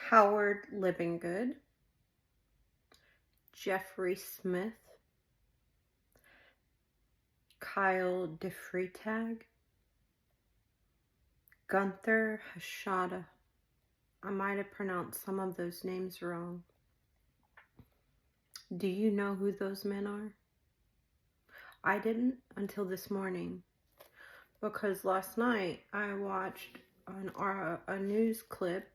Howard Libengood, Jeffrey Smith, Kyle DeFretag, Gunther Hashda. I might have pronounced some of those names wrong. Do you know who those men are? I didn't until this morning, because last night I watched a news clip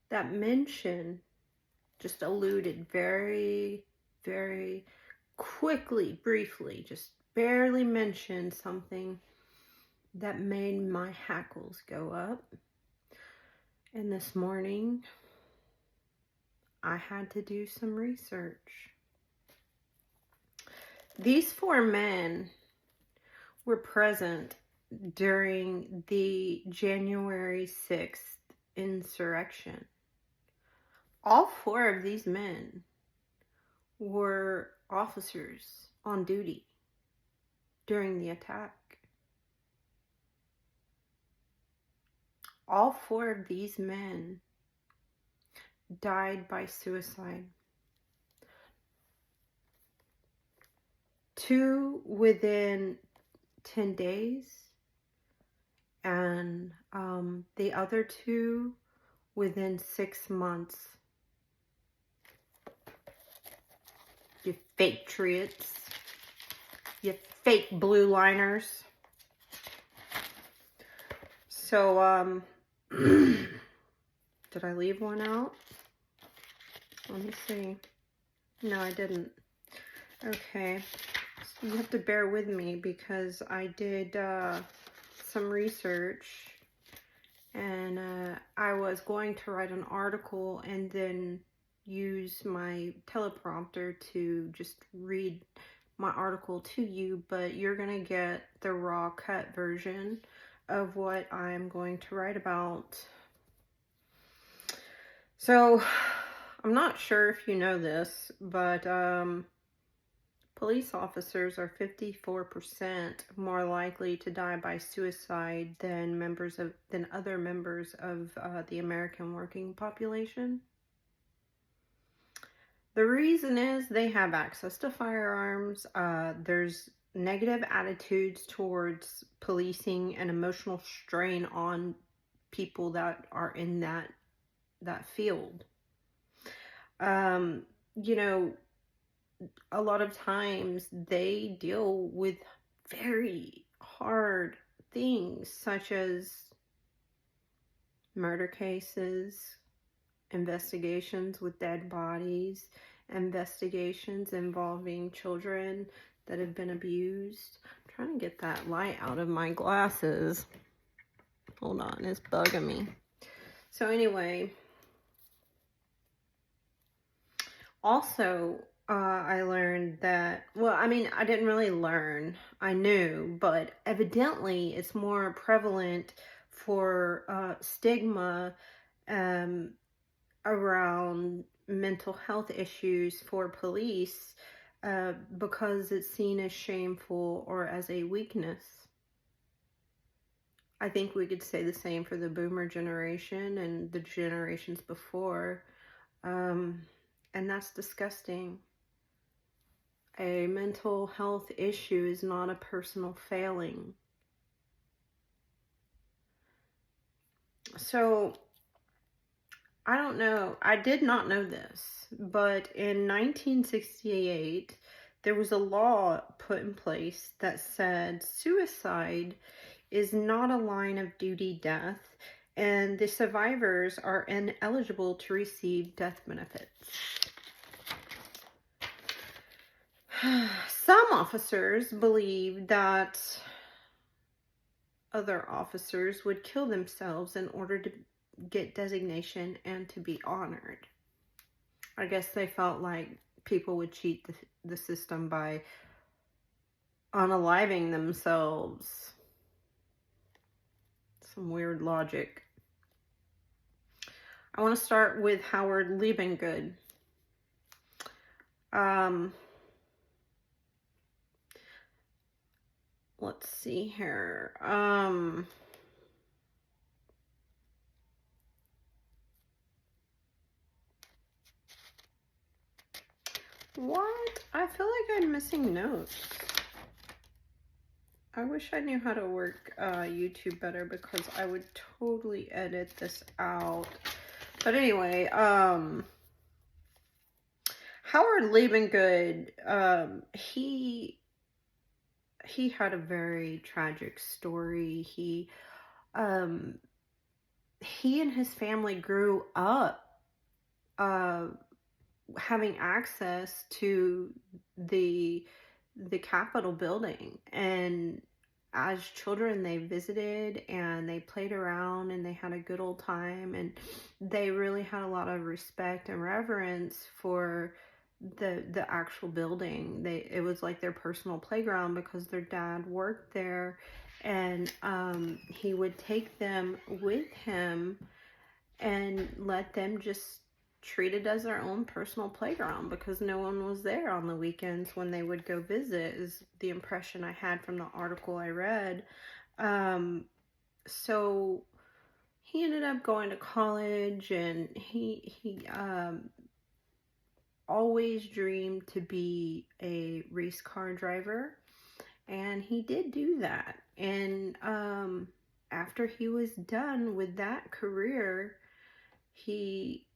that mentioned, just alluded very, very quickly, briefly, just barely mentioned something that made my hackles go up. And this morning, I had to do some research. These 4 men were present during the January 6th insurrection. All 4 of these men were officers on duty during the attack. All 4 of these men died by suicide. 2 within 10 days, and the other 2 within 6 months. You fake triots. You fake blue liners. So, did I leave one out? Let me see. No, I didn't. Okay. So you have to bear with me because I did some research, and I was going to write an article and then use my teleprompter to just read my article to you, but you're going to get the raw cut version of what I'm going to write about. So, I'm not sure if you know this, but police officers are 54% more likely to die by suicide than other members of the American working population. The reason is they have access to firearms. There's negative attitudes towards policing and emotional strain on people that are in that field. You know, a lot of times they deal with very hard things, such as murder cases, investigations with dead bodies, investigations involving children that have been abused. I'm trying to get that light out of my glasses. Hold on, it's bugging me. So anyway, also, I learned that, well, I mean, I didn't really learn, I knew, but evidently it's more prevalent for stigma around mental health issues for police because it's seen as shameful or as a weakness. I think we could say the same for the boomer generation and the generations before. And that's disgusting. A mental health issue is not a personal failing. So, I don't know. I did not know this, but in 1968, there was a law put in place that said suicide is not a line of duty death, and the survivors are ineligible to receive death benefits. Some officers believe that other officers would kill themselves in order to get designation and to be honored. I guess they felt like people would cheat the system by unaliving themselves. Some weird logic. I want to start with Howard Libengood. Let's see here. What? I feel like I'm missing notes. I wish I knew how to work YouTube better, because I would totally edit this out. But anyway, Howard Libengood, he had a very tragic story. He and his family grew up having access to the Capitol building, and as children they visited and they played around and they had a good old time, and they really had a lot of respect and reverence for the actual building. It was like their personal playground, because their dad worked there, and he would take them with him and let them just treat it as their own personal playground, because no one was there on the weekends when they would go visit, is the impression I had from the article I read. So he ended up going to college, and he always dreamed to be a race car driver, and he did do that. And after he was done with that career, he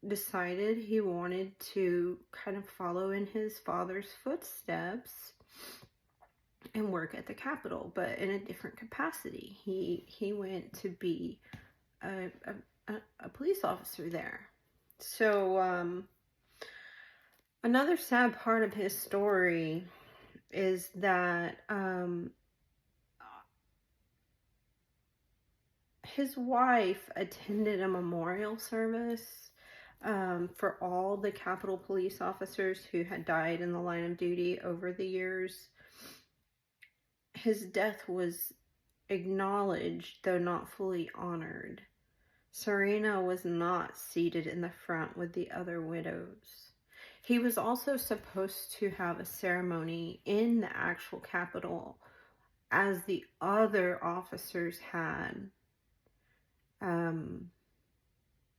decided he wanted to kind of follow in his father's footsteps and work at the Capitol, but in a different capacity. He went to be a police officer there. So another sad part of his story is that his wife attended a memorial service for all the Capitol police officers who had died in the line of duty over the years. His death was acknowledged, though not fully honored. Serena was not seated in the front with the other widows. He was also supposed to have a ceremony in the actual Capitol, as the other officers had,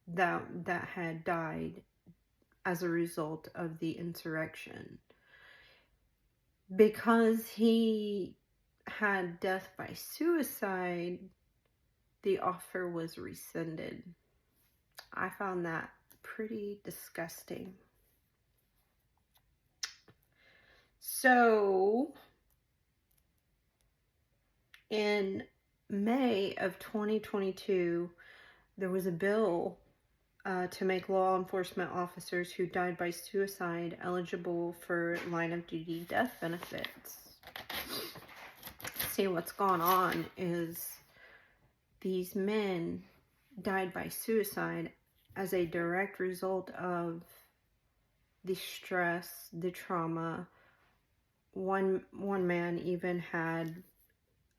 that had died as a result of the insurrection. Because he had death by suicide, the offer was rescinded. I found that pretty disgusting. So in May of 2022, there was a bill to make law enforcement officers who died by suicide eligible for line of duty death benefits. See, what's gone on is these men died by suicide as a direct result of the stress, the trauma. One man even had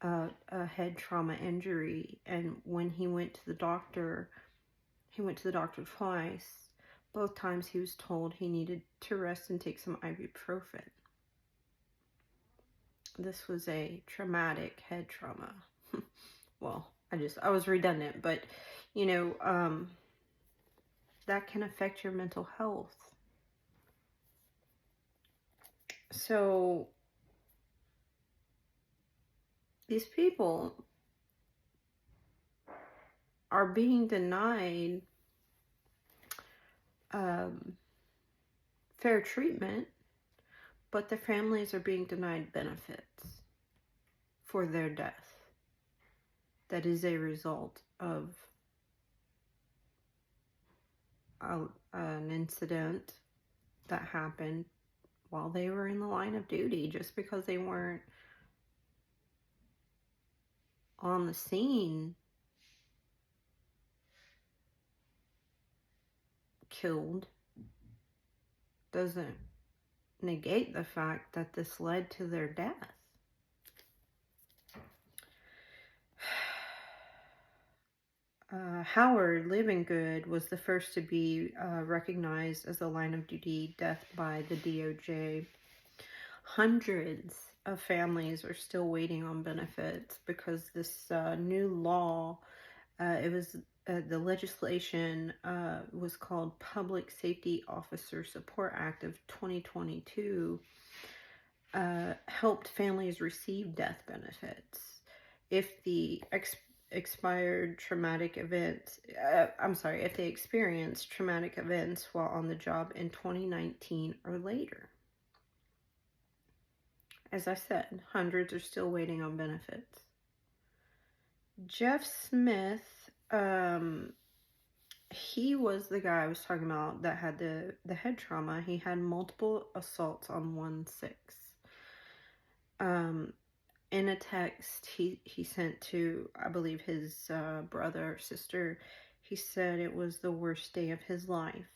a head trauma injury, and when he went to the doctor twice. Both times he was told he needed to rest and take some ibuprofen. This was a traumatic head trauma. Well, I was redundant, but you know, that can affect your mental health. So these people are being denied fair treatment, but the families are being denied benefits for their death. That is a result of an incident that happened while they were in the line of duty. Just because they weren't on the scene killed doesn't negate the fact that this led to their death. Howard Libengood was the first to be recognized as a line of duty death by the DOJ. Hundreds of families are still waiting on benefits because this new law, it was the legislation was called Public Safety Officer Support Act of 2022, helped families receive death benefits if the expired traumatic events, if they experienced traumatic events while on the job in 2019 or later. As I said, hundreds are still waiting on benefits. Jeff Smith, he was the guy I was talking about that had the head trauma. He had multiple assaults on 1/6. In a text he sent to, I believe, his brother or sister, he said it was the worst day of his life.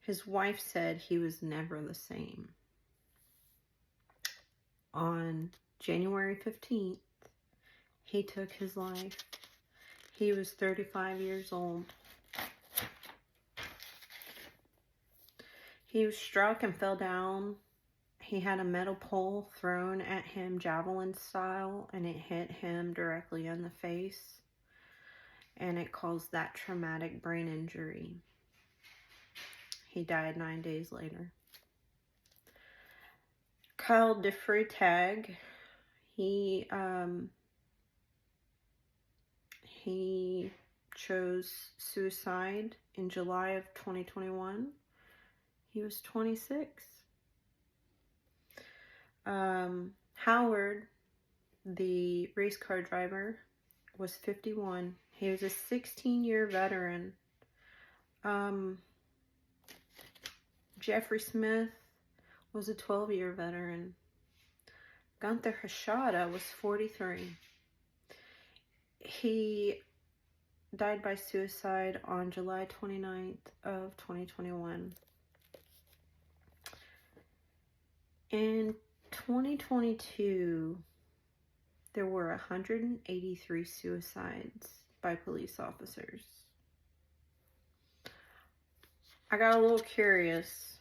His wife said he was never the same. On January 15th, he took his life. He was 35 years old. He was struck and fell down. He had a metal pole thrown at him javelin style, and it hit him directly in the face, and it caused that traumatic brain injury. He died 9 days later. Kyle DeFretag, he chose suicide in July of 2021. He was 26. Howard, the race car driver, was 51. He was a 16-year veteran. Jeffrey Smith was a 12-year veteran. Gunther Hashda was 43. He died by suicide on July 29th of 2021. In 2022, there were 183 suicides by police officers. I got a little curious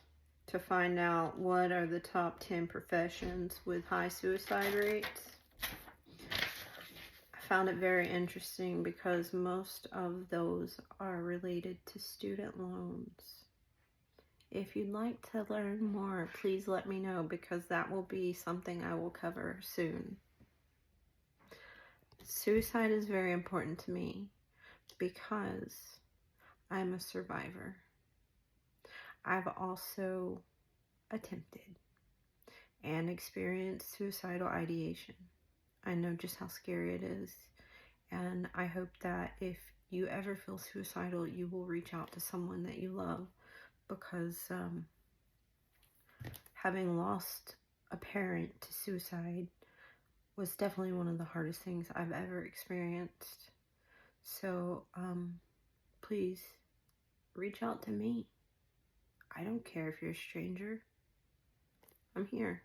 to find out what are the top 10 professions with high suicide rates. I found it very interesting because most of those are related to student loans. If you'd like to learn more, please let me know, because that will be something I will cover soon. Suicide is very important to me because I'm a survivor. I've also attempted and experienced suicidal ideation. I know just how scary it is, and I hope that if you ever feel suicidal, you will reach out to someone that you love, because having lost a parent to suicide was definitely one of the hardest things I've ever experienced. So please reach out to me. I don't care if you're a stranger. I'm here.